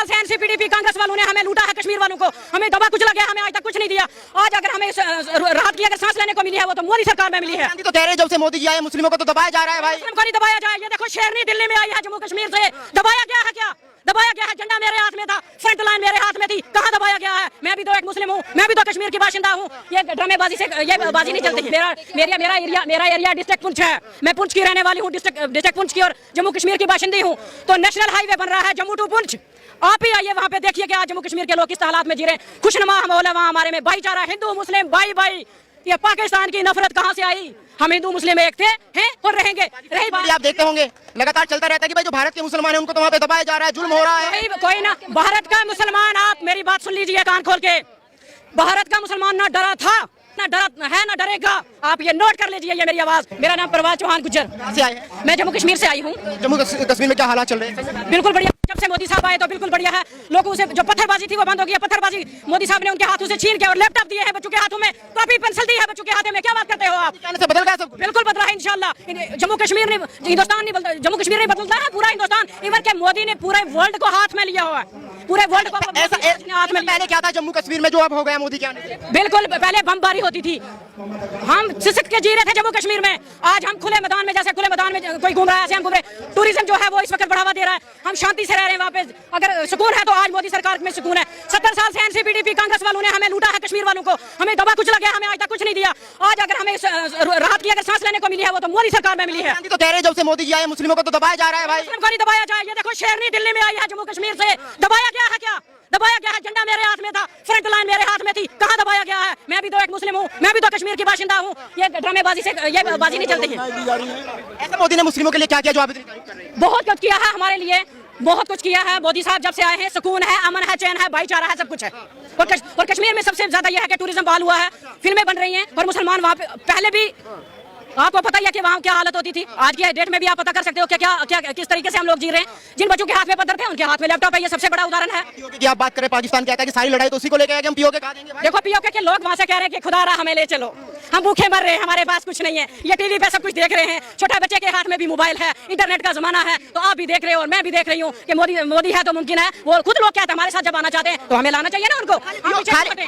से एनसीपीडीपी कांग्रेस वालों ने हमें लूटा है, कश्मीर वालों को हमें दबा कुचला गया, हमें आज तक कुछ नहीं दिया। आज अगर हमें राहत की अगर सांस लेने को मिली है वो तो मोदी सरकार में मिली है। तो कह रहे जब से मोदी जी आए मुस्लिमों को तो दबाया जा रहा है भाई। मुस्लिम को नहीं दबाया जाए। ये देखो शेरनी दिल्ली में आई है जम्मू कश्मीर से, दबाया गया है क्या? दबाया गया है। झंडा मेरे हाथ में था, फ्रंट लाइन मेरे हाथ में थी, कहाँ दबाया गया है? मैं भी तो एक मुस्लिम हूँ, मैं भी तो कश्मीर की बाशिंदा हूँ। ये ड्रामेबाजी से ये बाजी नहीं चलती। मेरा एरिया डिस्ट्रिक्ट पुंछ है, मैं पुंछ की रहने वाली हूँ, डिस्ट्रिक्ट पुंछ की और जम्मू कश्मीर की बाशिंदी हूँ। तो नेशनल हाईवे बन रहा है जम्मू टू पुंछ। आप ही आइए वहाँ पे देखिए कि आज जम्मू कश्मीर के लोग किस हालात में जी रहे हैं। खुशनुमा माहौल है वहाँ, हमारे में भाईचारा, हिंदू मुस्लिम भाई भाई। ये पाकिस्तान की नफरत कहाँ से आई? हम हिंदू मुस्लिम एक थे, हैं और रहेंगे। रही बात, आप देखते होंगे लगातार चलता रहता है कि भाई जो भारत के मुसलमान हैं उनको तो वहाँ पे दबाया जा रहा है, जुल्म हो रहा है। कोई ना, भारत का मुसलमान, आप मेरी बात सुन लीजिए कान खोल के। भारत का मुसलमान ना डरा था, ना डरा है, ना डरेगा। आप ये नोट कर लीजिए, ये मेरी आवाज। मेरा नाम प्रवाल चौहान गुज्जर, मैं जम्मू कश्मीर से आई हूँ। जम्मू कश्मीर में क्या हालात चल रहे हैं? बिल्कुल बढ़िया, जब से मोदी साहब आए तो बिल्कुल बढ़िया है। लोगों से जो पत्थरबाजी थी वो बंद हो गई है। पत्थरबाजी मोदी साहब ने उनके हाथों से छीन के और लैपटॉप दिए हैं बच्चों के हाथों में, कॉपी पेंसिल दी है बच्चों के हाथों में। क्या बात करते हो आप? बदल गया सब, बिल्कुल बदला है इंशाल्लाह। जम्मू कश्मीर ने, हिंदुस्तान नहीं बदलता, जम्मू कश्मीर नहीं बदलता है, पूरा हिंदुस्तान। इवन के मोदी ने पूरे वर्ल्ड को हाथ में लिया हुआ है, पूरे वर्ल्ड को हाथ में। पहले क्या था जम्मू कश्मीर में जो अब हो गया मोदी के आने से? बिल्कुल, पहले बमबारी होती थी, हम सिसक के जी रहे थे जम्मू कश्मीर में। आज हम खुले मैदान में, जैसे खुले मैदान में कोई घूम रहा है ऐसे हम घूम रहे। टूरिज्म जो है वो इस वक्त बढ़ावा दे रहा है, हम शांति से रह रहे हैं वहाँ पे। अगर सुकून है तो आज मोदी सरकार में सुकून है। 70 साल से एनसीपीडीपी कांग्रेस वालों ने हमें लूटा है, कश्मीर वालों को हमें दबा कुचला गया, हमें आज तक कुछ नहीं दिया। आज अगर हमें राहत की अगर सांस लेने को मिली है वो तो मोदी सरकार में मिली है। तो कह रहे जब से मोदी जी आए मुस्लिमों को तो दबाया जा रहा है भाई। मुस्लिम को नहीं दबाया जाए। ये देखो शेरनी दिल्ली में आई है जम्मू कश्मीर से, दबाया गया है क्या? दबाया गया है। झंडा मेरे हाथ में था, फ्रंट लाइन मेरे हाथ में थी, कहाँ दबाया गया है? मैं भी तो एक मुस्लिम हूँ, मैं भी तो कश्मीर की बाशिंदा हूँ। ये ड्रामेबाजी से ये बाजी नहीं चलती है। ऐसा मोदी ने मुस्लिमों के लिए क्या किया जो आप इतनी तारीफ कर रहे हैं? बहुत कुछ किया है हमारे लिए, बहुत कुछ किया है। मोदी साहब जब से आए हैं सुकून है, अमन है, चैन है, भाईचारा है, सब कुछ है। और कश्मीर में सबसे ज्यादा यह है कि टूरिज्म बहाल हुआ है, फिल्में बन रही हैं और मुसलमान वहाँ पे पहले भी आपको पता ही है कि वहाँ क्या हालत होती थी। आज की डेट में भी आप पता कर सकते हो कि क्या किस तरीके से हम लोग जी रहे हैं। जिन बच्चों के हाथ में पत्थर थे उनके हाथ में लैपटॉप है, ये सबसे बड़ा उदाहरण है। पीओके की आप बात करें, पाकिस्तान कहता है कि सारी लड़ाई तो उसी को लेकर हम पीओके कहा देंगे। देखो पीओके के लोग वहाँ से कह रहे हैं कि खुदा रहा हमें ले चलो, हम भूखे मर रहे हैं, हमारे पास कुछ नहीं है। ये टीवी पे सब कुछ देख रहे हैं, छोटे बच्चे के हाथ में भी मोबाइल है, इंटरनेट का जमाना है। तो आप भी देख रहे हो और मैं भी देख रही हूँ कि मोदी है तो मुमकिन है। वो खुद लोग कहते हैं हमारे साथ जब आना चाहते हैं तो हमें लाना चाहिए ना उनको।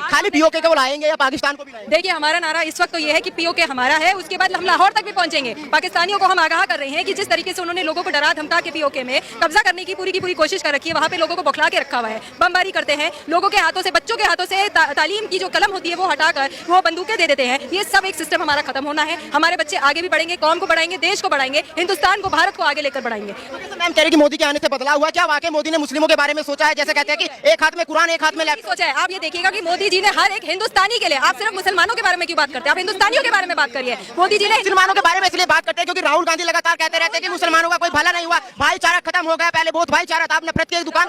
खाली पीओके को लाएंगे या पाकिस्तान को भी लाएंगे? देखिए हमारा नारा इस वक्त तो ये है कि पीओके हमारा है, उसके बाद हम लाहौर तक भी पहुंचेंगे। पाकिस्तानियों को हम आगाह कर रहे हैं कि जिस तरीके से उन्होंने लोगों को डरा धमका के पीओके में कब्जा करने की पूरी कोशिश कर रखी है, वहाँ पे लोगों को बौखला के रखा हुआ है, बमबारी करते हैं, लोगों के हाथों से, बच्चों के हाथों से तालीम की जो कलम होती है वो हटाकर वो बंदूकें दे देते हैं। ये सब एक सिस्टम हमारा खत्म होना है। हमारे बच्चे आगे भी बढ़ेंगे, कौम को बढ़ाएंगे, देश को बढ़ाएंगे, हिंदुस्तान को, भारत को आगे लेकर बढ़ाएंगे। मैम कह रही कि मोदी के आने से बदलाव हुआ, क्या वाकई मोदी ने मुस्लिमों के बारे में सोचा है? जैसे कहते हैं कि एक हाथ में कुरान एक हाथ में लैपटॉप सोचा है। आप ये देखिएगा कि मोदी जी ने हर एक हिंदुस्तानी के लिए, आप सिर्फ मुसलमानों के बारे में क्यों बात करते हैं, आप हिंदुस्तानियों के बारे में बात करिए। मोदी जी ने मुसलमानों के बारे में इसलिए बात करते हैं क्योंकि राहुल गांधी लगातार कहते रहते हैं कि मुसलमानों का कोई भला नहीं हुआ, भाईचारा खत्म हो गया। पहले बहुत भाईचारा था, आपने प्रत्येक दुकान।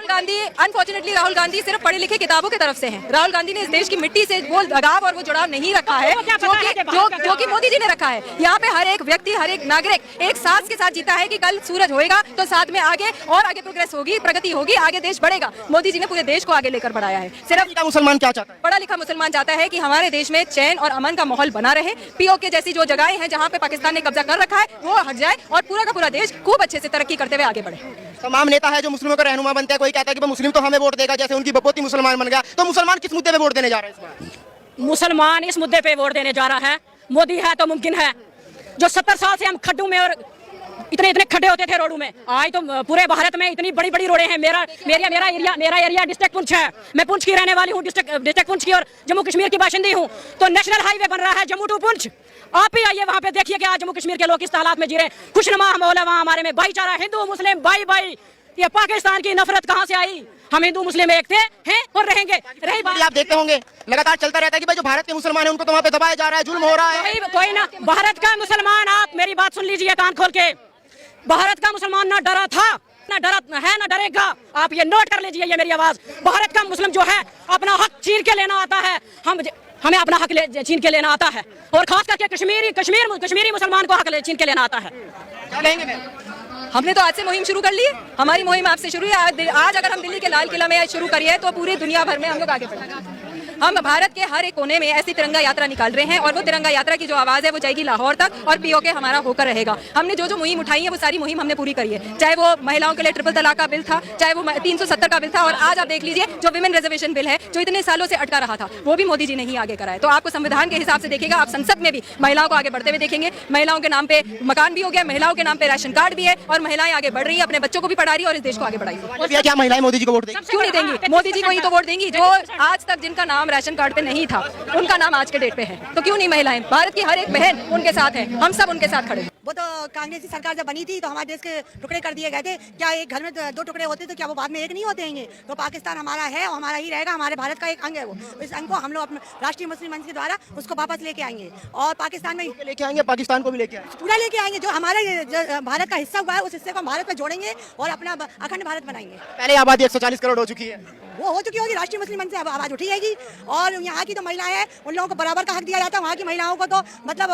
अनफॉर्चुनेटली राहुल गांधी सिर्फ पढ़े लिखे किताबों की तरफ से हैं। राहुल गांधी ने इस देश की मिट्टी से वो लगाव और वो जुड़ाव नहीं रखा है जो कि मोदी जी ने रखा है। यहाँ पे हर एक व्यक्ति, हर एक नागरिक एक सांस के साथ जीता है कि कल सूरज होएगा तो साथ में आगे और आगे प्रोग्रेस होगी, प्रगति होगी, आगे देश बढ़ेगा। मोदी जी ने पूरे देश को आगे लेकर बढ़ाया है। सिर्फ मुसलमान क्या चाहता है? पढ़ा लिखा मुसलमान चाहता है कि हमारे देश में चैन और अमन का माहौल बना रहे। पीओके जैसी जो जगहें हैं जहाँ पे पाकिस्तान ने कब्जा कर रखा है वो हट जाए और पूरा का पूरा देश खूब अच्छे से तरक्की करते हुए आगे बढ़े। तमाम नेता है जो मुस्लिमों का रहनुमा बनता है, कोई कहता है कि मुस्लिम तो हमें वोट देगा, जैसे उनकी बपोती मुसलमान बन गया। तो मुसलमान किस मुद्दे पे वोट देने जा रहे हैं इस बार? मुसलमान इस मुद्दे पे वोट देने जा रहा है, मोदी है तो मुमकिन है। जो 70 साल से हम खड्डों में और इतने खड्डे होते थे रोडों में, आज तो पूरे भारत में इतनी बड़ी बड़ी रोडें हैं। मेरा एरिया डिस्ट्रिक्ट पुंछ है, मैं पुंछ की रहने वाली हूँ, डिस्ट्रिक्ट पुंछ की और जम्मू कश्मीर की बाशिंदी हूँ। तो नेशनल हाईवे बन रहा है जम्मू टू पुंछ। आप ही आइए वहाँ पे देखिए कि आज जम्मू कश्मीर के लोग किस हालात में जी रहे हैं। खुशनुमा माहौल है वहाँ, हमारे में भाईचारा, हिंदू मुस्लिम भाई भाई। ये पाकिस्तान की नफरत कहाँ से आई? हम हिंदू मुस्लिम एक थे, हैं और रहेंगे। रही बात, आप देखते होंगे लगातार चलता रहता है कि भाई जो भारत के मुसलमान हैं उनको तो वहाँ पे दबाया जा रहा है, जुल्म हो रहा है। कोई ना, भारत का मुसलमान, आप मेरी बात सुन लीजिए कान खोल के। भारत का मुसलमान ना डरा था, ना डरा है, ना डरेगा। आप ये नोट कर लीजिए, ये मेरी आवाज। भारत का मुस्लिम जो है अपना हक छीन के लेना आता है, हमें अपना हक छीन के लेना आता है। और खास करके कश्मीरी मुसलमान को हक छीन के लेना आता है। हमने तो आज से मुहिम शुरू कर ली है, हमारी मुहिम आपसे शुरू है। आज अगर हम दिल्ली के लाल किला में शुरू करिए तो पूरी दुनिया भर में हम लोग आगे बढ़ेंगे। हम भारत के हर एक कोने में ऐसी तिरंगा यात्रा निकाल रहे हैं और वो तिरंगा यात्रा की जो आवाज है वो जाएगी लाहौर तक और पीओके हमारा होकर रहेगा। हमने जो जो मुहिम उठाई है वो सारी मुहिम हमने पूरी करी है, चाहे वो महिलाओं के लिए ट्रिपल तलाक का बिल था, चाहे वो 370 का बिल था, और आज आप देख लीजिए जो विमेन रिजर्वेशन बिल है जो इतने सालों से अटका रहा था वो भी मोदी जी ने ही आगे कराया। तो आपको संविधान के हिसाब से देखेगा, आप संसद में भी महिलाओं को आगे बढ़ते हुए देखेंगे। महिलाओं के नाम पे मकान भी हो गया, महिलाओं के नाम पे राशन कार्ड भी है और महिलाएं आगे बढ़ रही है, अपने बच्चों को भी पढ़ा रही है और इस देश को आगे बढ़ाई। क्या महिलाएं मोदी जी को वोट देंगी? क्यों नहीं देंगी? मोदी जी को ही तो वोट देंगी। जो आज तक जिनका नाम राशन कार्ड पे नहीं था उनका नाम आज के डेट पे है, तो क्यों नहीं महिलाएं? भारत की हर एक बहन उनके साथ है, हम सब उनके साथ खड़े हैं। वो तो कांग्रेस की सरकार जब बनी थी तो हमारे देश के टुकड़े कर दिए गए थे। क्या एक घर में 2 टुकड़े होते तो क्या वो बाद में एक नहीं होते हैं? तो पाकिस्तान हमारा है और हमारा ही रहेगा, हमारे भारत का एक अंग है वो। इस अंग को हम लोग अपने राष्ट्रीय मुस्लिम मंच के द्वारा उसको वापस लेके आएंगे और पाकिस्तान में लेके आएंगे, पाकिस्तान को भी लेके आएंगे, पूरा लेके आएंगे। जो हमारे भारत का हिस्सा हुआ है उस हिस्से को हम भारत में जोड़ेंगे और अपना अखंड भारत बनाएंगे। पहले आबादी 140 करोड़ हो चुकी है, वो हो चुकी होगी, राष्ट्रीय मुस्लिम मंच से आवाज उठी जाएगी और यहाँ की जो महिलाएं हैं उन लोगों को बराबर का हक दिया जाता है। वहाँ की महिलाओं को तो मतलब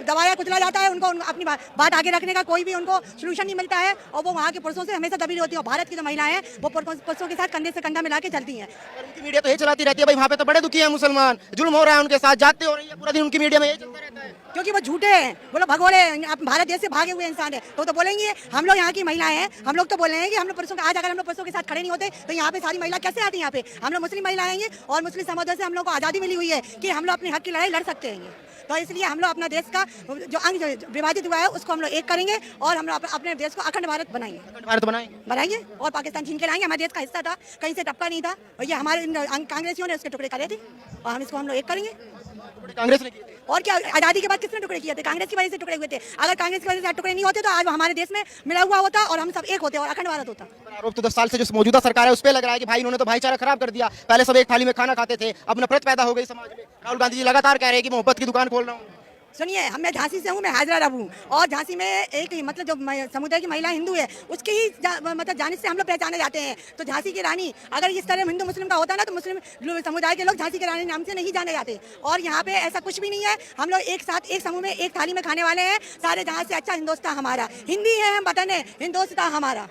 दबाया कुचला जाता है, उनको अपनी बात आगे रखने का कोई भी उनको सोल्यूशन नहीं मिलता है और वो वहाँ के पुरुषों से हमेशा दबी होती है। और भारत की जो महिलाएं हैं वो पुरुषों के साथ कंधे से कंधा मिला के चलती हैं। उनकी मीडिया तो ये चलाती रहती है भाई वहाँ पे तो बड़े दुखी है मुसलमान, जुल्म हो रहा है उनके साथ, जाते हो रही है, पूरा दिन उनकी मीडिया में ये चलता रहता है। क्योंकि वो झूठे हैं, वो लोग भगोड़े हैं, भारत देश से भागे हुए इंसान है। तो बोलेंगे हम लोग यहाँ की महिलाएं हैं, हम लोग तो बोल रहे हैं कि हम लोग पुरुषों आज अगर हम लोग पुरुषों के साथ खड़े नहीं होते तो यहाँ पे सारी महिला कैसे आती है? यहाँ पे हम लोग मुस्लिम महिलाएं आएंगे और मुस्लिम समुदाय से हम लोग को आज़ादी मिली हुई है कि हम लोग अपने हक की लड़ाई लड़ सकते हैं। तो इसलिए हम लोग अपना देश का जो अंग विभाजित हुआ है उसको हम लोग एक करेंगे और हम लोग अपने देश को अखंड भारत बनाएंगे, भारत बनाएंगे और पाकिस्तान छीन के लाएंगे। हमारे देश का हिस्सा था, कहीं से टपका नहीं था और ये हमारे कांग्रेसियों ने उसके टुकड़े करे थे और हम इसको हम लोग एक करेंगे। कांग्रेस ने किए और क्या आजादी के बाद किसने टुकड़े किए थे? कांग्रेस की वजह से टुकड़े हुए थे। अगर कांग्रेस की वजह से टुकड़े नहीं होते तो आज हमारे देश में मिला हुआ होता और हम सब एक होते और अखंड भारत होता। आरोप तो 10 साल से जो मौजूदा सरकार है उस पे लग रहा है कि भाई इन्होंने तो भाईचारा खराब कर दिया। पहले सब एक थाली में खाना खाते थे, अब नफरत पैदा हो गई समाज में। राहुल गांधी जी लगातार कह रहे हैं कि मोहब्बत की दुकान खोल रहा हूँ। सुनिए, मैं झांसी से हूँ, मैं हाजरा रहूँ और झांसी में एक मतलब जो समुदाय की महिला हिंदू है उसके ही मतलब जाने से हम लोग पहचाने जाते हैं। तो झांसी की रानी अगर इस तरह हिंदू मुस्लिम का होता ना तो मुस्लिम समुदाय के लोग झांसी की रानी नाम से नहीं जाने जाते। और यहाँ पे ऐसा कुछ भी नहीं है, हम लोग एक साथ एक समूह में एक थाली में खाने वाले हैं सारे। जहाँ से अच्छा हिंदुस्तान हमारा, हिंदी है हम वतन है, हिंदुस्तान हमारा।